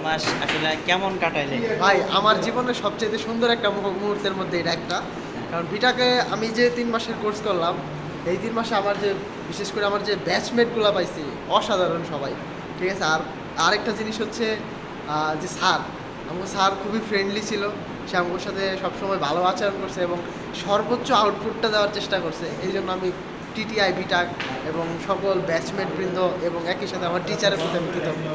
মাস আসলে কেমন কাটাইলেন? ভাই আমার জীবনের সবচেয়ে সুন্দর একটা মুহূর্তের মধ্যে এটা একটা, কারণ বিটাকে আমি যে 3 মাসের কোর্স করলাম, এই 3 মাসে আমার যে বিশেষ করে আমার যে ব্যাচমেটগুলো পাইছি অসাধারণ সবাই, ঠিক আছে। আর আরেকটা জিনিস হচ্ছে যে স্যার, আমার স্যার খুবই ফ্রেন্ডলি ছিল। সে আমার সাথে সবসময় ভালো আচরণ করছে এবং সর্বোচ্চ আউটপুটটা দেওয়ার চেষ্টা করছে। এই জন্য আমি টিটিআই বিটাক এবং সকল ব্যাচমেট বৃন্দ এবং একই সাথে আমার টিচারের প্রতি আমি কৃতজ্ঞ।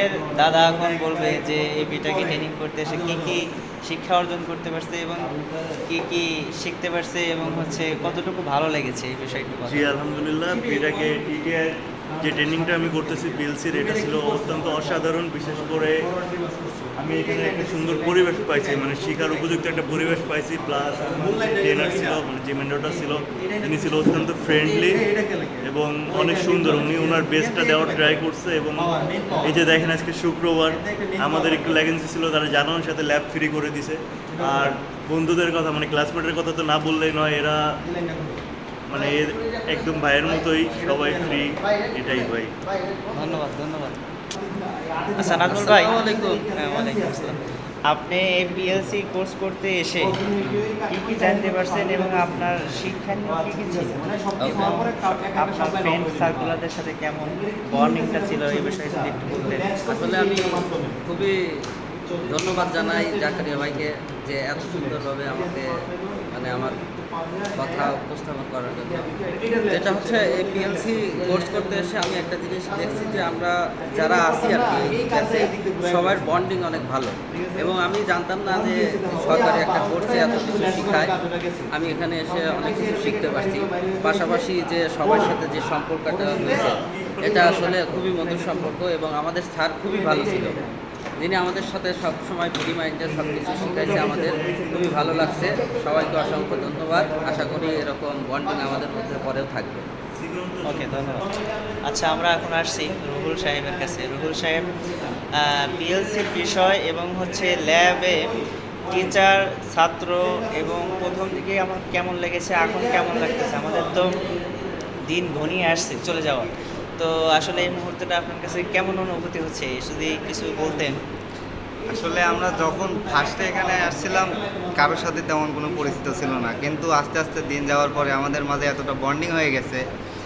এর দাদা এখন বলবে যে এই বিটাকে ট্রেনিং করতে এসে কী কী শিক্ষা অর্জন করতে পারছে এবং কী কী শিখতে পারছে এবং হচ্ছে কতটুকু ভালো লেগেছে এই বিষয়টি। জি আলহামদুলিল্লাহ, এটাকে টিটিআই যে ট্রেনিংটা আমি করতেছি পিএলসির, এটা ছিল অত্যন্ত অসাধারণ। বিশেষ করে আমি এখানে একটা সুন্দর পরিবেশ পাইছি, মানে শিখার উপযুক্ত একটা পরিবেশ পাইছি। প্লাস ট্রেনার ছিল, মানে যে মেন্টরটা ছিল তিনি ছিল অত্যন্ত ফ্রেন্ডলি এবং অনেক সুন্দর। উনি ওনার বেস্টটা দেওয়ার ট্রাই করছে। এবং এই যে দেখেন আজকে শুক্রবার, আমাদের একটু ল্যাগেন্সি ছিল, তারা জানানোর সাথে ল্যাব ফ্রি করে দিছে। আর বন্ধুদের কথা, মানে ক্লাসমেটের কথা তো না বললেই নয়, এরা মানে একদম ভাইয়ের মতোই, সবাই ফ্রি, এটাই ভাই। ধন্যবাদ ধন্যবাদ। আচ্ছা নাজমুল ভাই, আসসালামু হ্যাঁ ওয়ালাইকুম আসসালাম। আপনি এই পিএলসি কোর্স করতে এসে কী কী জানতে পারছেন এবং আপনার শিক্ষণীয় কী কী ছিল এবং আপনার ফ্রেন্ড সার্কুলারদের সাথে কেমন বর্নিংটা ছিল এই বিষয়ে যদি একটু বলতেন। আসলে আমি খুবই ধন্যবাদ জানাই জাকারিয়া ভাইকে যে এত সুন্দরভাবে আমাকে মানে আমার কথা উপস্থাপন করার জন্য। যেটা হচ্ছে এই পিএলসি কোর্স করতে এসে আমি একটা জিনিস দেখছি যে আমরা যারা আছি আর কি ক্লাসে সবার বন্ডিং অনেক ভালো, এবং আমি জানতাম না যে সরকারি একটা কোর্সে এত কিছু শেখায়। আমি এখানে এসে অনেক কিছু শিখতে পারছি। পাশাপাশি যে সবার সাথে যে সম্পর্কটা হয়েছে এটা আসলে খুবই মধুর সম্পর্ক, এবং আমাদের স্যার খুবই ভালো ছিল, যিনি আমাদের সাথে সবসময় ফ্রি মাইন্ডে সব কিছু শিখাইছে। আমাদের খুবই ভালো লাগছে। সবাইকে অসংখ্য ধন্যবাদ। আশা করি এরকম বন্ডিং আমাদের মধ্যে পরেও থাকবে। ওকে ধন্যবাদ। আচ্ছা আমরা এখন আসছি রুহুল সাহেবের কাছে। রুহুল সাহেব, পিএলসির বিষয় এবং হচ্ছে ল্যাবে টিচার ছাত্র এবং প্রথম দিকে আমার কেমন লেগেছে, এখন কেমন লাগতেছে? আমাদের তো দিন ঘনিয়ে আসছে চলে যাওয়ার, তো আসলে এই মুহূর্তটা আপনার কাছে কেমন অনুভূতি হচ্ছে যদি কিছু বলতেন। আসলে আমরা যখন ফার্স্টে এখানে আসছিলাম কারোর সাথে তেমন কোনো পরিচিত ছিল না, কিন্তু আস্তে আস্তে দিন যাওয়ার পরে আমাদের মাঝে এতটা বন্ডিং হয়ে গেছে।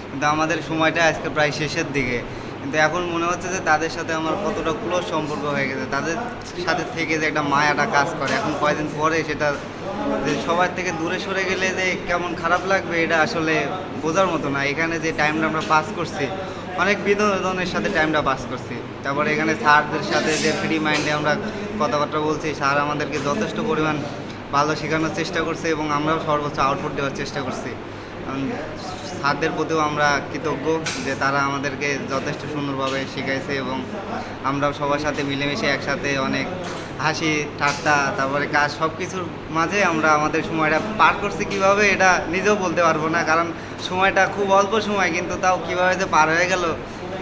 কিন্তু আমাদের সময়টা আজকে প্রায় শেষের দিকে, কিন্তু এখন মনে হচ্ছে যে তাদের সাথে আমার কতটা ক্লোজ সম্পর্ক হয়ে গেছে। তাদের সাথে থেকে যে একটা মায়াটা কাজ করে, এখন কয়েকদিন পরে সেটা যে সবার থেকে দূরে সরে গেলে যে কেমন খারাপ লাগবে এটা আসলে বোঝার মতো না। এখানে যে টাইমটা আমরা পাস করছি, অনেক বিনোদনের সাথে টাইমটা পাস করছি। তারপরে এখানে স্যারদের সাথে যে ফ্রি মাইন্ডে আমরা কথাবার্তা বলছি, স্যার আমাদেরকে যথেষ্ট পরিমাণ ভালো শেখানোর চেষ্টা করছে এবং আমরাও সর্বোচ্চ আউটপুট দেওয়ার চেষ্টা করছি। স্যারদের প্রতিও আমরা কৃতজ্ঞ যে তারা আমাদেরকে যথেষ্ট সুন্দরভাবে শেখাইছে এবং আমরাও সবার সাথে মিলেমিশে একসাথে অনেক হাসি ঠাট্টা তারপরে কাজ সব কিছুর মাঝে আমরা আমাদের সময়টা পার করছি। কীভাবে এটা নিজেও বলতে পারবো না, কারণ সময়টা খুব অল্প সময়, কিন্তু তাও কীভাবে যে পার হয়ে গেল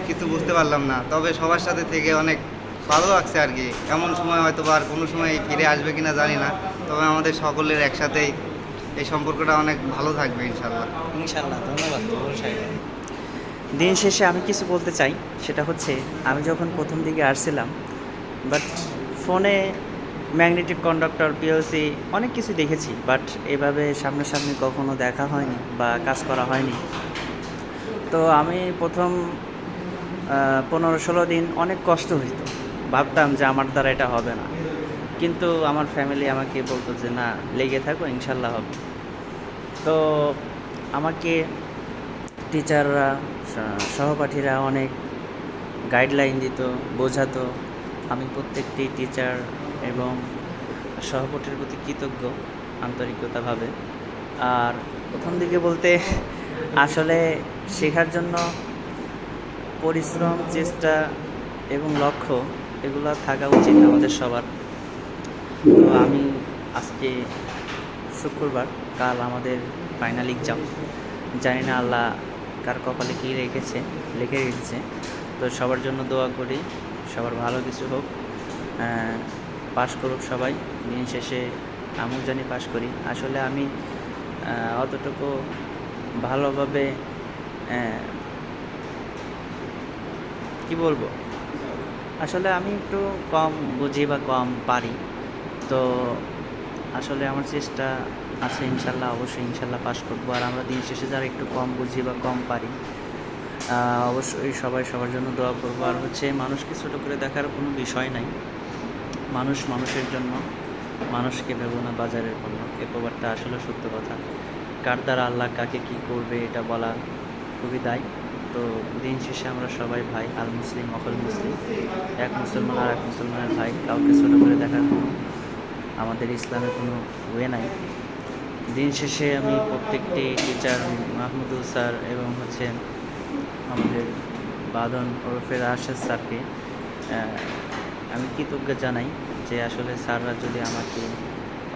কিছু বুঝতে পারলাম না। তবে সবার সাথে থেকে অনেক ভালো লাগছে আর কি। এমন সময় হয়তো বা আর কোনো সময় ফিরে আসবে কিনা জানি না, তবে আমাদের সকলের একসাথেই এই সম্পর্কটা অনেক ভালো থাকবে ইনশাল্লাহ। ইনশাল্লাহ, ধন্যবাদ রুহুল সাহেব। দিন শেষে আমি কিছু বলতে চাই, সেটা হচ্ছে আমি যখন প্রথম দিকে আসছিলাম, বাট ফোনে ম্যাগনেটিক কন্ডাক্টর পিএলসি অনেক কিছু দেখেছি, বাট এভাবে সামনাসামনি কখনো দেখা হয়নি বা কাজ করা হয়নি। তো আমি প্রথম 15-16 দিন অনেক কষ্ট হইতো, ভাবতাম যে আমার দ্বারা এটা হবে না, কিন্তু আমার ফ্যামিলি আমাকে বলতো যে না, লেগে থাকো, ইনশাল্লাহ হবে। তো আমাকে টিচাররা সহপাঠীরা অনেক গাইডলাইন দিত, বোঝাতো। আমি প্রত্যেকটি টিচার এবং সহপাঠীর প্রতি কৃতজ্ঞ আন্তরিকতাভাবে। আর প্রথম দিকে বলতে আসলে শেখার জন্য পরিশ্রম, চেষ্টা এবং লক্ষ্য এগুলো থাকা উচিত আমাদের সবার। তো আমি আজকে শুক্রবার, কাল আমাদের ফাইনাল এক্সাম। জানি না আল্লাহ কার কপালে কী লিখে রেখেছে। তো সবার জন্য দোয়া করি, সবার ভালো কিছু হোক, পাশ করুক সবাই। দিন শেষে আমিও জানি পাশ করি। আসলে আমি অতটুকু ভালোভাবে কি বলবো, আসলে আমি একটু কম বুঝি বা কম পারি, তো আসলে আমার চেষ্টা আছে ইনশাল্লাহ, অবশ্যই ইনশাল্লাহ পাশ করবো। আর আমরা দিন শেষে যারা একটু কম বুঝি বা কম পারি, অবশ্যই সবাই সবার জন্য দোয়া করবো। আর হচ্ছে মানুষকে ছোটো করে দেখার কোনো বিষয় নাই, মানুষ মানুষের জন্য, মানুষকে ভেবো না বাজারের পণ্য, এ প্রবাদটা আসলে সত্য কথা। কার দ্বারা আল্লাহ কাকে কী করবে এটা বলা খুবই দায়। তো দিন শেষে আমরা সবাই ভাই, আল মুসলিম অকল মুসলিম, এক মুসলমান আর এক মুসলমানের ভাই, কাউকে ছোটো করে দেখার কোনো আমাদের ইসলামে কোনো ওয়ে নাই। দিন শেষে আমি প্রত্যেকটি টিচার মাহমুদুল স্যার এবং হচ্ছে আমাদের বাদন ওরফে রাশেদ স্যারকে আমি কৃতজ্ঞ জানাই যে আসলে স্যাররা যদি আমাকে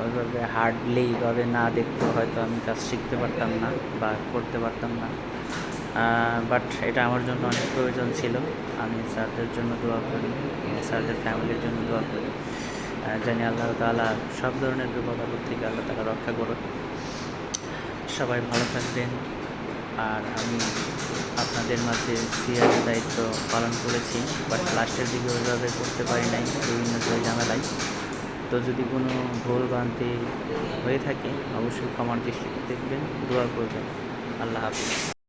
ওইভাবে হার্ডলিভাবে না দেখতো হয়তো আমি কাজ শিখতে পারতাম না বা করতে পারতাম না। বাট এটা আমার জন্য অনেক প্রয়োজন ছিল। আমি স্যারদের জন্য দোয়া করি, স্যারদের ফ্যামিলির জন্য দোয়া করি। জানি আল্লাহ তাআলা সব ধরনের বিপদ আপদ থেকে আল্লাহ তাআলা রক্ষা করুন। সবাই ভালো থাকবেন। আর আমি আপনাদের মাঝে সিয়ারের দায়িত্ব পালন করেছি, বাট লাস্টের দিকে ওইভাবে করতে পারি নাই বিভিন্ন ঝামেলায়। তো যদি কোনো ভুল ভ্রান্তি হয়ে থাকে অবশ্যই ক্ষমার দৃষ্টিতে দেখবেন, দোয়া করবেন। আল্লাহ হাফিজ।